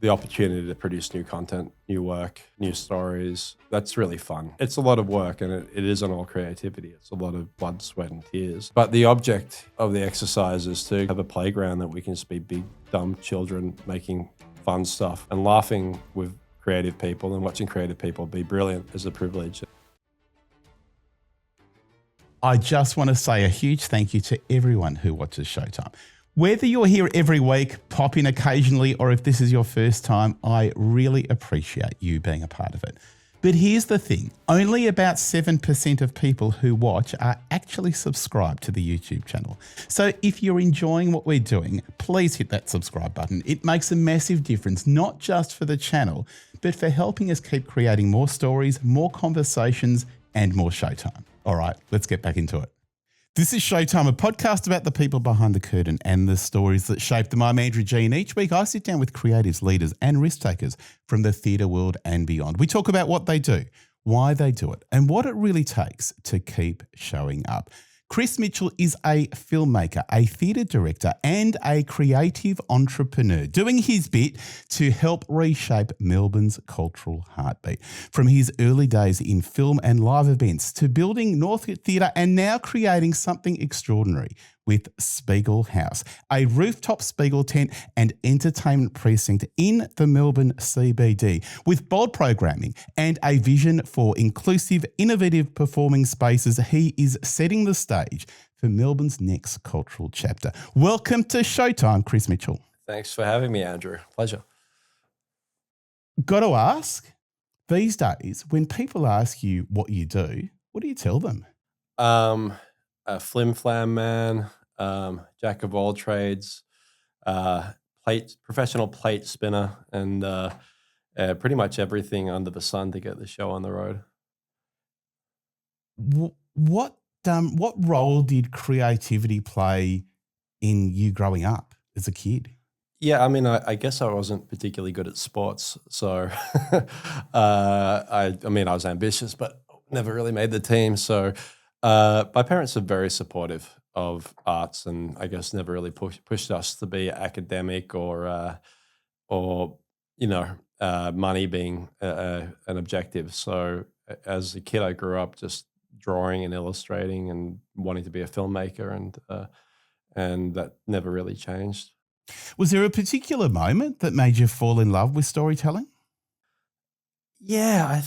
the opportunity to produce new content, new work, new stories. That's really fun. It's a lot of work, and it isn't all creativity. It's a lot of blood, sweat, and tears. But the object of the exercise is to have a playground that we can just be big, dumb children making fun stuff and laughing with creative people, and watching creative people be brilliant is a privilege. I just want to say a huge thank you to everyone who watches Showtime. Whether you're here every week, pop in occasionally, or if this is your first time, I really appreciate you being a part of it. But here's the thing, only about 7% of people who watch are actually subscribed to the YouTube channel. So if you're enjoying what we're doing, please hit that subscribe button. It makes a massive difference, not just for the channel, but for helping us keep creating more stories, more conversations, and more Showtime. All right, let's get back into it. This is Showtime, a podcast about the people behind the curtain and the stories that shape them. I'm Andrew G, and each week I sit down with creatives, leaders and risk takers from the theatre world and beyond. We talk about what they do, why they do it, and what it really takes to keep showing up. Chris Mitchell is a filmmaker, a theatre director and a creative entrepreneur doing his bit to help reshape Melbourne's cultural heartbeat. From his early days in film and live events to building Northcote Theatre and now creating something extraordinary with Spiegel Haus, a rooftop Spiegel tent and entertainment precinct in the Melbourne CBD with bold programming and a vision for inclusive, innovative performing spaces. He is setting the stage for Melbourne's next cultural chapter. Welcome to Showtime, Chris Mitchell. Thanks for having me, Andrew. Pleasure. Got to ask, these days, when people ask you what you do, what do you tell them? A flim-flam man, jack of all trades, professional plate spinner, and pretty much everything under the sun to get the show on the road. What role did creativity play in you growing up as a kid? Yeah, I mean, I guess I wasn't particularly good at sports, so I was ambitious, but never really made the team. So my parents are very supportive of arts, and I guess never really pushed us to be academic or money being an objective. So as a kid, I grew up just drawing and illustrating and wanting to be a filmmaker, and that never really changed. Was there a particular moment that made you fall in love with storytelling? Yeah,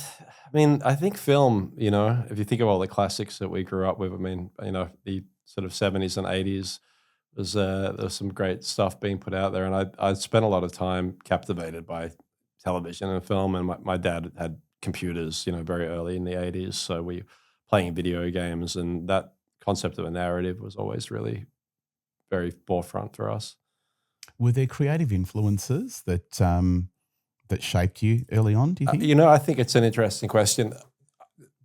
I think film, if you think of all the classics that we grew up with, the sort of 70s and 80s, there was some great stuff being put out there. And I spent a lot of time captivated by television and film. And my dad had computers, very early in the 80s. So we playing video games, and that concept of a narrative was always really very forefront for us. Were there creative influences that shaped you early on, do you think? I think it's an interesting question.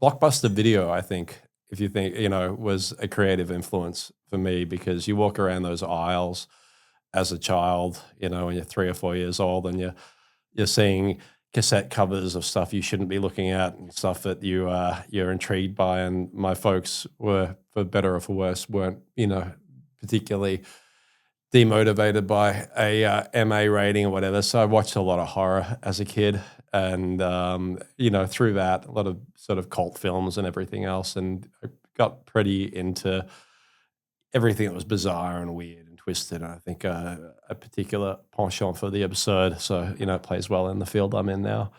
Blockbuster Video, I think, if you think, was a creative influence for me, because you walk around those aisles as a child, when you're 3 or 4 years old, and you're seeing cassette covers of stuff you shouldn't be looking at and stuff that you're intrigued by. And my folks were, for better or for worse, weren't, particularly demotivated by a MA rating or whatever. So I watched a lot of horror as a kid, and through that, a lot of sort of cult films and everything else, and I got pretty into everything that was bizarre and weird and twisted. And I think a particular penchant for the absurd. So it plays well in the field I'm in now.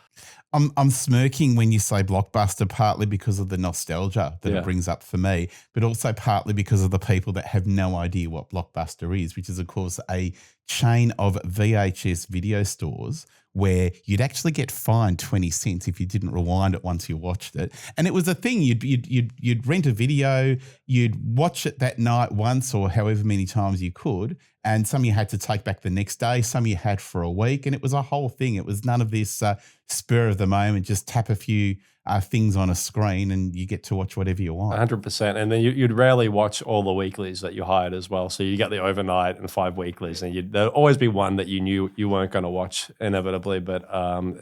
I'm smirking when you say Blockbuster, partly because of the nostalgia that it brings up for me, but also partly because of the people that have no idea what Blockbuster is, which is, of course, a chain of VHS video stores where you'd actually get fined 20 cents if you didn't rewind it once you watched it. And it was a thing. You'd rent a video, you'd watch it that night once or however many times you could, and some you had to take back the next day, some you had for a week, and it was a whole thing. It was none of this spur of the moment, just tap a few things on a screen and you get to watch whatever you want. 100%. And then you'd rarely watch all the weeklies that you hired as well. So you get the overnight and 5 weeklies, and there'd always be one that you knew you weren't going to watch inevitably, but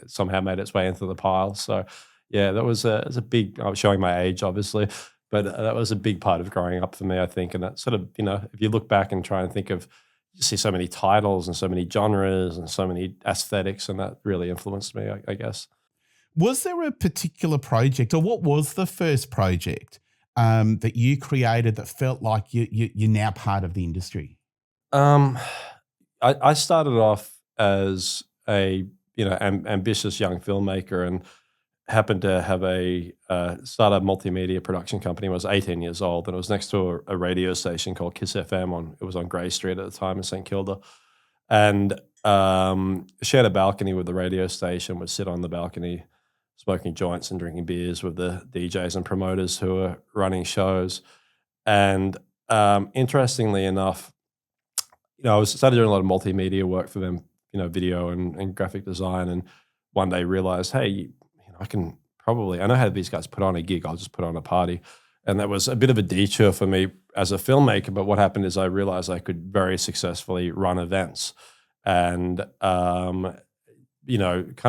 somehow made its way into the pile. So yeah, that was a big, I'm showing my age obviously, but that was a big part of growing up for me, I think. And that sort of, if you look back and try and think of you see so many titles and so many genres and so many aesthetics, and that really influenced me, I guess. Was there a particular project, or what was the first project that you created that felt like you're now part of the industry? Um, I started off as a ambitious young filmmaker, and happened to have a start a multimedia production company when I was 18 years old, and it was next to a radio station called Kiss FM. It was on Grey Street at the time in St Kilda, and shared a balcony with the radio station. Would sit on the balcony, smoking joints and drinking beers with the DJs and promoters who were running shows. And interestingly enough, I was started doing a lot of multimedia work for them, video and graphic design, and one day realized, hey, I know how these guys put on a gig. I'll just put on a party. And that was a bit of a detour for me as a filmmaker. But what happened is I realized I could very successfully run events, and, kind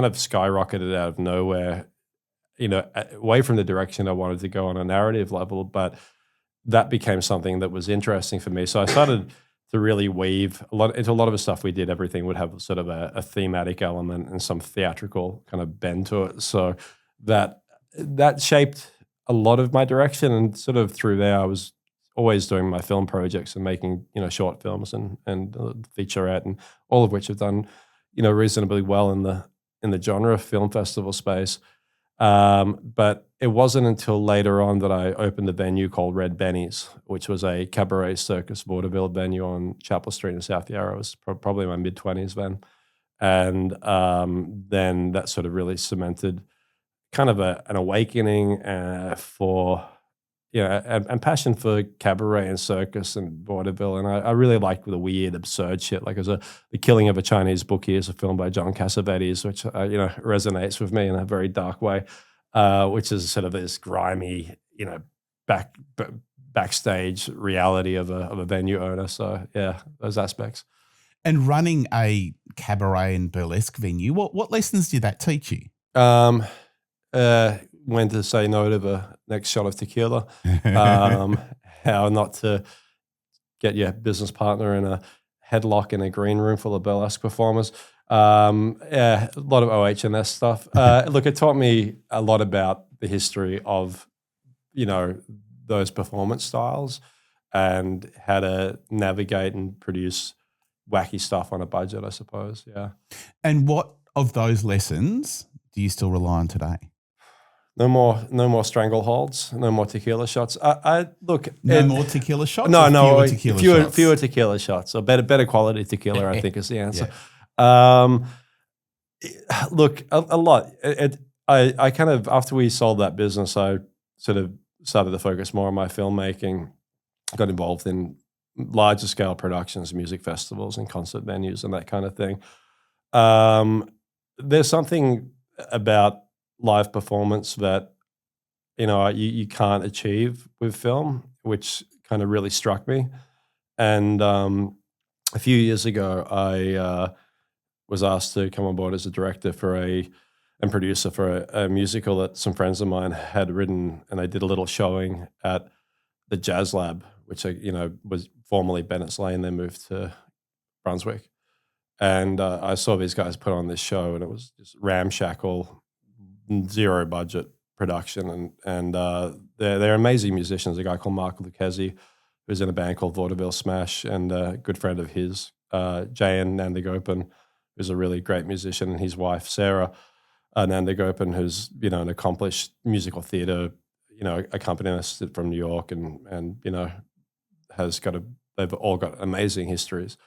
of skyrocketed out of nowhere, away from the direction I wanted to go on a narrative level. But that became something that was interesting for me. So I started to really weave into a lot of the stuff we did. Everything would have sort of a thematic element and some theatrical kind of bend to it. So that shaped a lot of my direction. And sort of through there, I was always doing my film projects and making short films and featurette, and all of which have done reasonably well in the genre film festival space. But it wasn't until later on that I opened a venue called Red Benny's, which was a cabaret circus vaudeville venue on Chapel Street in South Yarra. I was probably in my mid-20s then. And then that sort of really cemented kind of an awakening for, and passion for cabaret and circus and vaudeville. And I really liked the weird, absurd shit. Like The Killing of a Chinese Bookie is a film by John Cassavetes, which, resonates with me in a very dark way, which is sort of this grimy, backstage reality of a venue owner. So, yeah, those aspects. And running a cabaret and burlesque venue, what lessons did that teach you? When to say no to the next shot of tequila, how not to get your business partner in a headlock in a green room full of burlesque performers. A lot of OH&S stuff. Look, it taught me a lot about the history of, those performance styles and how to navigate and produce wacky stuff on a budget, I suppose. Yeah. And what of those lessons do you still rely on today? No more strangleholds. No more tequila shots. More tequila shots. Fewer tequila shots. Or better quality tequila, I think, is the answer. Yeah. Look, a lot. I kind of, after we sold that business, I sort of started to focus more on my filmmaking. Got involved in larger scale productions, music festivals, and concert venues, and that kind of thing. There's something about live performance that you can't achieve with film, which kind of really struck me. And a few years ago, I was asked to come on board as a director and producer for a musical that some friends of mine had written, and I did a little showing at the Jazz Lab, which was formerly Bennett's Lane, then moved to Brunswick. And I saw these guys put on this show, and it was just ramshackle, zero budget production, and they're amazing musicians. A guy called Mark Lucchesi, who's in a band called Vaudeville Smash, and a good friend of his, Jayan Nandagopan, who's a really great musician, and his wife Sarah Nandagopan, who's an accomplished musical theatre accompanist from New York, and they've all got amazing histories.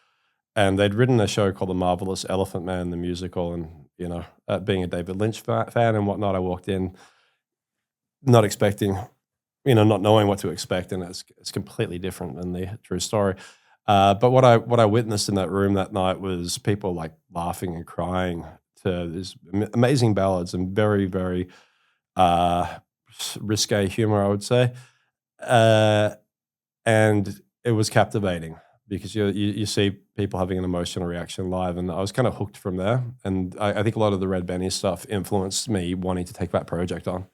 And they'd written a show called The Marvelous Elephant Man, the musical, and being a David Lynch fan and whatnot, I walked in not expecting, not knowing what to expect, and it's completely different than the true story. But what I witnessed in that room that night was people like laughing and crying to these amazing ballads and very, very risque humor, I would say, and it was captivating, because you see people having an emotional reaction live, and I was kind of hooked from there. And I think a lot of the Red Benny stuff influenced me wanting to take that project on.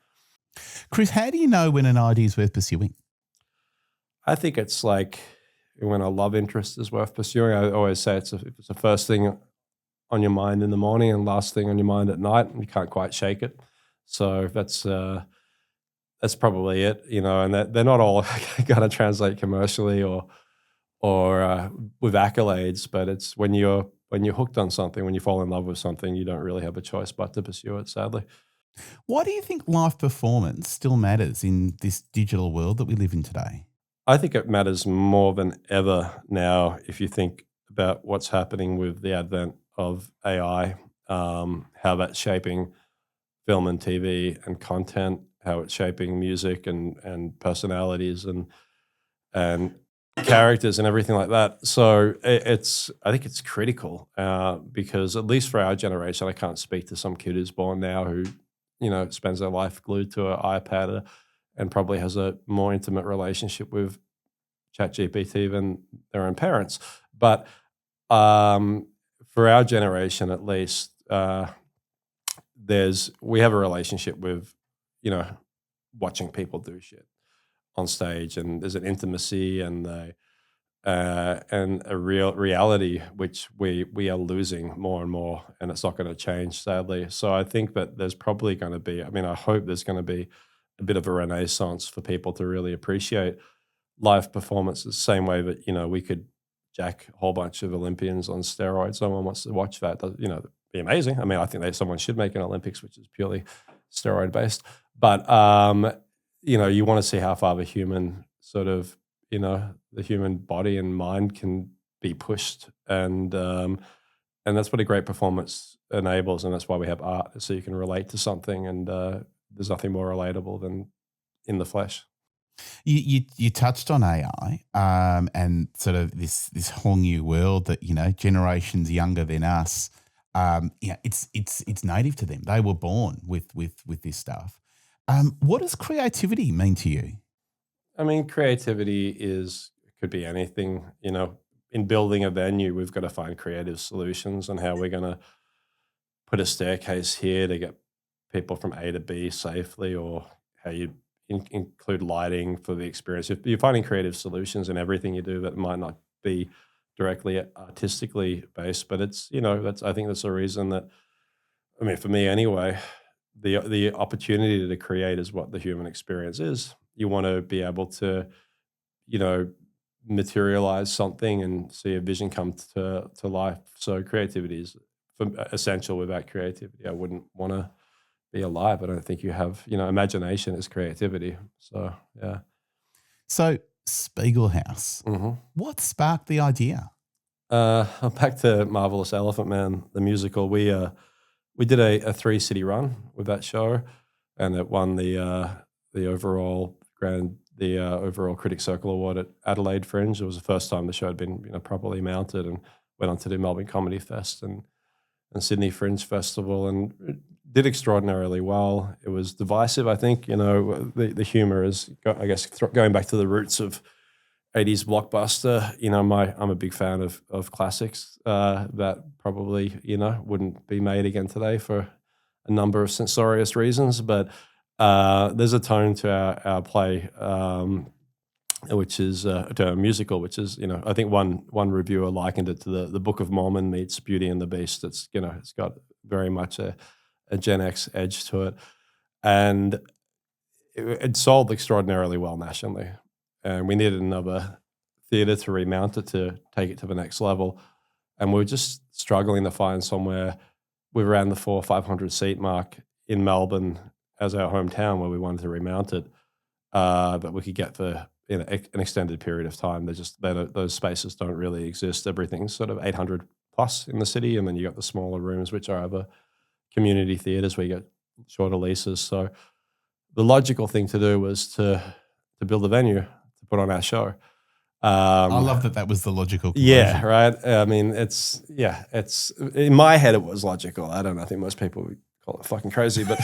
Chris, how do you know when an idea is worth pursuing? I think it's like when a love interest is worth pursuing. I always say if it's the first thing on your mind in the morning and last thing on your mind at night, and you can't quite shake it. So that's probably it, and that they're not all going to translate commercially or with accolades, but it's when you're hooked on something, when you fall in love with something, you don't really have a choice but to pursue it, sadly. Why do you think live performance still matters in this digital world that we live in today? I think it matters more than ever now if you think about what's happening with the advent of AI, how that's shaping film and TV and content, how it's shaping music and personalities and characters and everything like that. So I think it's critical because at least for our generation, I can't speak to some kid who's born now who spends their life glued to an iPad and probably has a more intimate relationship with ChatGPT than their own parents. But for our generation, at least, we have a relationship with watching people do shit on stage, and there's an intimacy and a real reality which we are losing more and more, and it's not going to change, sadly. So I think that there's probably going to be, I hope there's going to be a bit of a renaissance for people to really appreciate live performances, the same way that we could jack a whole bunch of Olympians on steroids. Someone wants to watch that, be amazing. I think someone should make an Olympics which is purely steroid based, but you want to see how far the human sort of the human body and mind can be pushed, and that's what a great performance enables, and that's why we have art, so you can relate to something, and there's nothing more relatable than in the flesh. You touched on AI and sort of this whole new world that generations younger than us, it's native to them. They were born with this stuff. What does creativity mean to you? Creativity could be anything. In building a venue, we've got to find creative solutions on how we're going to put a staircase here to get people from A to B safely, or how you include lighting for the experience. If you're finding creative solutions in everything you do that might not be directly artistically based, but it's I think that's a reason that, for me anyway, the opportunity to create is what the human experience is. You want to be able to materialize something and see a vision come to life. So creativity is essential. Without creativity, I wouldn't want to be alive. I don't think you have, imagination is creativity. So, yeah. So Spiegel Haus, what sparked the idea? Back to Marvelous Elephant Man, the musical. We did a 3-city run with that show, and it won the overall Critics Circle Award at Adelaide Fringe. It was the first time the show had been properly mounted, and went on to do Melbourne Comedy Fest and Sydney Fringe Festival, and it did extraordinarily well. It was divisive, I think. The humor is, I guess, going back to the roots of 80s blockbuster. I'm a big fan of classics that probably wouldn't be made again today for a number of censorious reasons. But there's a tone to our play, which is to a musical, which is I think one reviewer likened it to the Book of Mormon meets Beauty and the Beast. It's it's got very much a Gen X edge to it, and it sold extraordinarily well nationally. And we needed another theatre to remount it, to take it to the next level. And we were just struggling to find somewhere with around the 400 or 500 seat mark in Melbourne as our hometown where we wanted to remount it, that we could get for an extended period of time. Those spaces don't really exist. Everything's sort of 800 plus in the city, and then you got the smaller rooms, which are other community theatres where you get shorter leases. So the logical thing to do was to build a venue to put on our show. I love that was the logical conclusion. Yeah, right. It's in my head it was logical. I don't know. I think most people would call it fucking crazy, but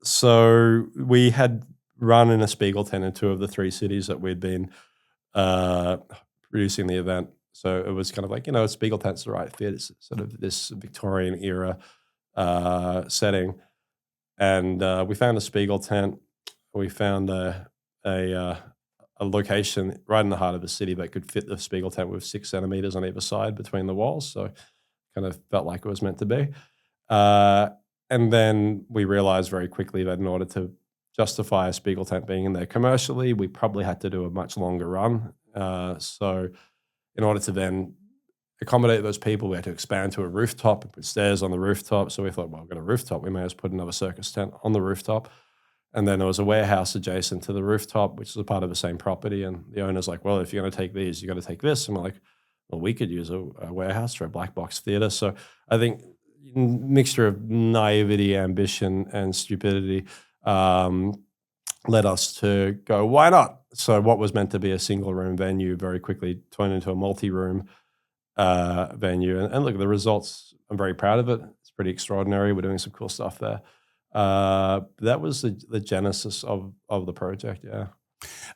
so we had run in a Spiegel tent in 2 of the 3 cities that we'd been producing the event. So it was kind of like, a Spiegel tent's the right fit. It's sort of this Victorian era setting, and we found a Spiegel tent. We found a a location right in the heart of the city that could fit the Spiegel tent with 6 centimeters on either side between the walls. So kind of felt like it was meant to be. Uh, and then we realized very quickly that in order to justify a Spiegel tent being in there commercially, we probably had to do a much longer run. So in order to then accommodate those people, we had to expand to a rooftop and put stairs on the rooftop. So we thought, well, we've got a rooftop, we may as well put another circus tent on the rooftop. And then there was a warehouse adjacent to the rooftop, which is a part of the same property. And the owner's like, well, if you're going to take these, you got to take this. And we're like, well, we could use a warehouse for a black box theater. So I think mixture of naivety, ambition, and stupidity led us to go, why not? So what was meant to be a single room venue very quickly turned into a multi-room venue. And look, the results, I'm very proud of it. It's pretty extraordinary. We're doing some cool stuff there. That was the genesis of the project, yeah.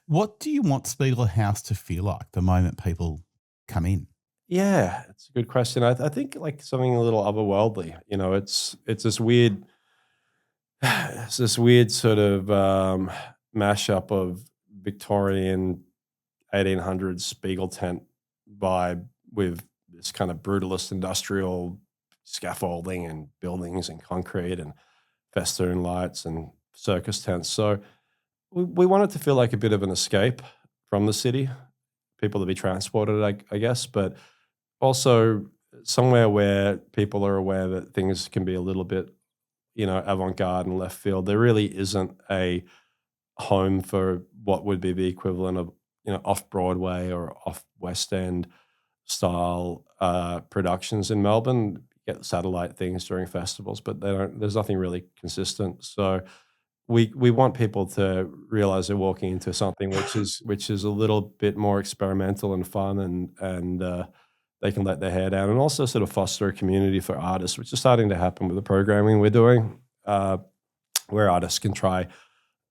What do you want Spiegel House to feel like the moment people come in? Yeah, it's a good question. I think like something a little otherworldly. You know, it's this weird, it's this weird sort of mashup of Victorian 1800s Spiegel tent vibe with this kind of brutalist industrial scaffolding and buildings and concrete and festoon lights and circus tents. So we wanted to feel like a bit of an escape from the city, people to be transported, I guess, but also somewhere where people are aware that things can be a little bit, you know, avant-garde and left field. There really isn't a home for what would be the equivalent of, you know, off-Broadway or off-West End style productions in Melbourne. You get satellite things during festivals, but there's nothing really consistent. So we want people to realize they're walking into something which is a little bit more experimental and fun, and they can let their hair down, and also sort of foster a community for artists, which is starting to happen with the programming we're doing, where artists can try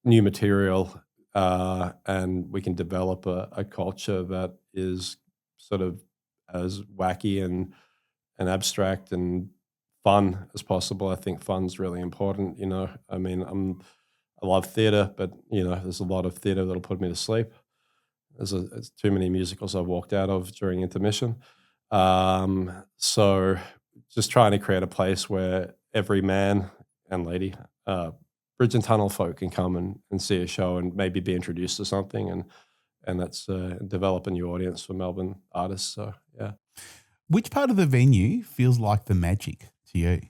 new material and we can develop a culture that is sort of as wacky and abstract and fun as possible. I think fun's really important. You know, I mean, I love theatre, but you know, there's a lot of theatre that'll put me to sleep. There's too many musicals I've walked out of during intermission. So just trying to create a place where every man and lady, bridge and tunnel folk can come and see a show and maybe be introduced to something, and that's develop a new audience for Melbourne artists. So yeah. Which part of the venue feels like the magic to you?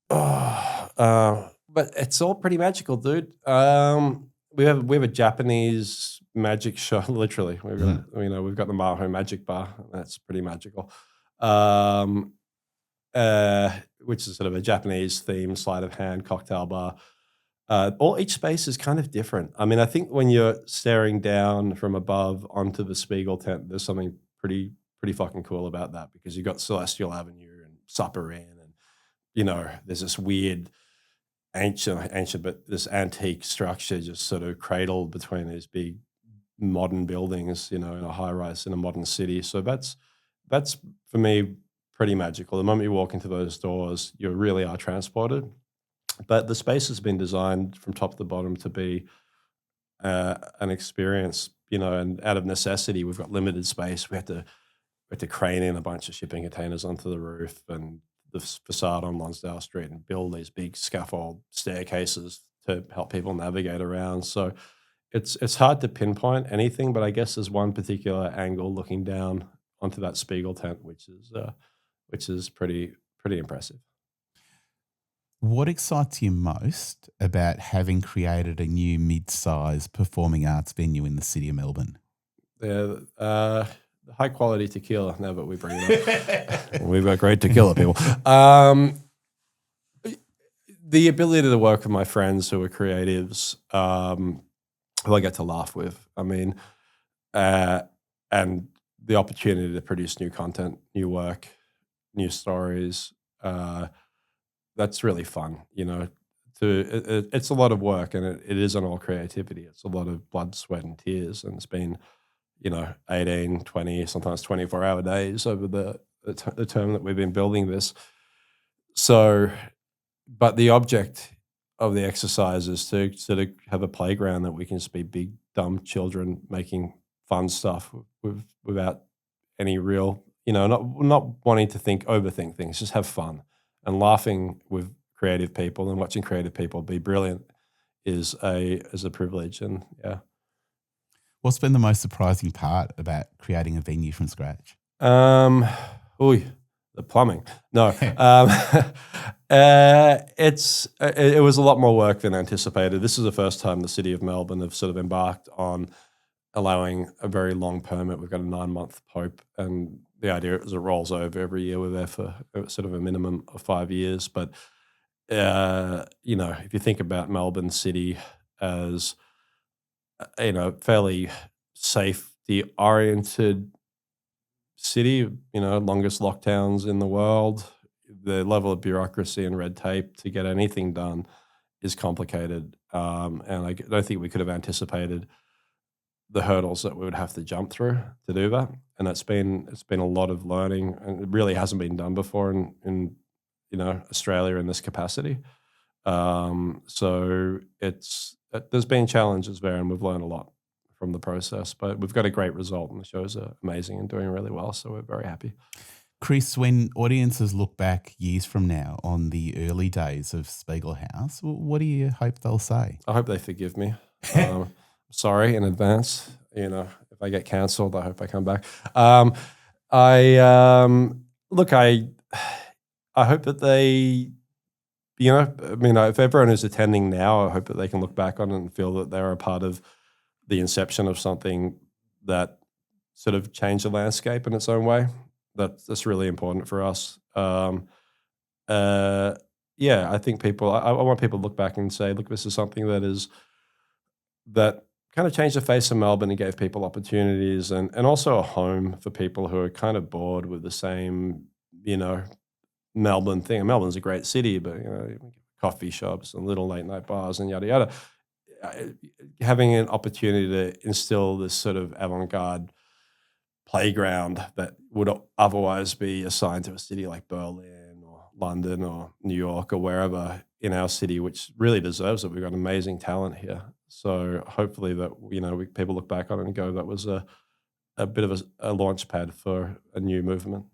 But it's all pretty magical, dude. We have a Japanese magic show. Literally, we've got the Maho Magic Bar. That's pretty magical. Which is sort of a Japanese themed sleight of hand cocktail bar. Each space is kind of different. I mean, I think when you're staring down from above onto the Spiegel tent, there's something pretty fucking cool about that, because you've got Celestial Avenue and Supper Inn, and you know, there's this weird ancient, but this antique structure just sort of cradled between these big modern buildings, you know, in a high rise in a modern city. So that's for me pretty magical. The moment you walk into those doors, you really are transported. But the space has been designed from top to bottom to be an experience, you know, and out of necessity, we've got limited space. We had to crane in a bunch of shipping containers onto the roof and the facade on Lonsdale Street and build these big scaffold staircases to help people navigate around. So it's hard to pinpoint anything, but I guess there's one particular angle looking down onto that Spiegel tent, which is pretty impressive. What excites you most about having created a new mid-size performing arts venue in the city of Melbourne? The high quality tequila. Now that we bring it up, we've got great tequila, people. The ability to work with my friends who are creatives, who I get to laugh with. I mean, and the opportunity to produce new content, new work, new stories. That's really fun, you know. It's a lot of work, and it isn't all creativity. It's a lot of blood, sweat, and tears, and it's been, you know, 18, 20, sometimes 24-hour days over the term that we've been building this. So, but the object of the exercises to sort of have a playground that we can just be big, dumb children making fun stuff without any real, not wanting to overthink things, just have fun and laughing with creative people and watching creative people be brilliant is a privilege. And yeah. What's been the most surprising part about creating a venue from scratch? The plumbing. No, it was a lot more work than anticipated. This is the first time the City of Melbourne have sort of embarked on allowing a very long permit. We've got a 9-month POPE, and the idea is it rolls over every year. We're there for sort of a minimum of 5 years. But if you think about Melbourne City as fairly safety-oriented city, longest lockdowns in the world, the level of bureaucracy and red tape to get anything done is complicated. And I don't think we could have anticipated the hurdles that we would have to jump through to do that. And it's been a lot of learning, and it really hasn't been done before in Australia in this capacity. So there's been challenges there, and we've learned a lot from the process, but we've got a great result, and the shows are amazing and doing really well. So we're very happy. Chris, when audiences look back years from now on the early days of Spiegel Haus, what do you hope they'll say? I hope they forgive me. Sorry in advance. If I get cancelled, I hope I come back. I hope that they, if everyone is attending now, I hope that they can look back on it and feel that they're a part of the inception of something that sort of changed the landscape in its own way. That's really important for us. I think I want people to look back and say, look, this is something that kind of changed the face of Melbourne and gave people opportunities and also a home for people who are kind of bored with the same, Melbourne thing. And Melbourne's a great city, but, coffee shops and little late night bars and yada, yada. Having an opportunity to instill this sort of avant-garde playground that would otherwise be assigned to a city like Berlin or London or New York or wherever in our city, which really deserves it. We've got amazing talent here. So hopefully that, people look back on it and go, that was a bit of a launch pad for a new movement.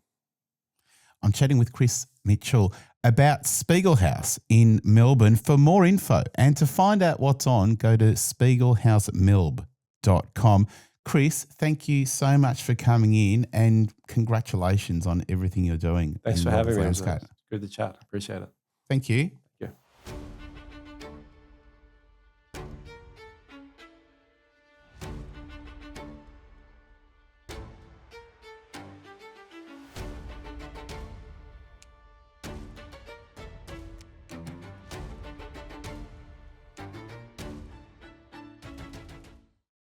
I'm chatting with Chris Mitchell about Spiegel Haus in Melbourne. For more info and to find out what's on, go to spiegelhausmelb.com. Chris, thank you so much for coming in, and congratulations on everything you're doing. Thanks for having me. It's good to chat. Appreciate it. Thank you.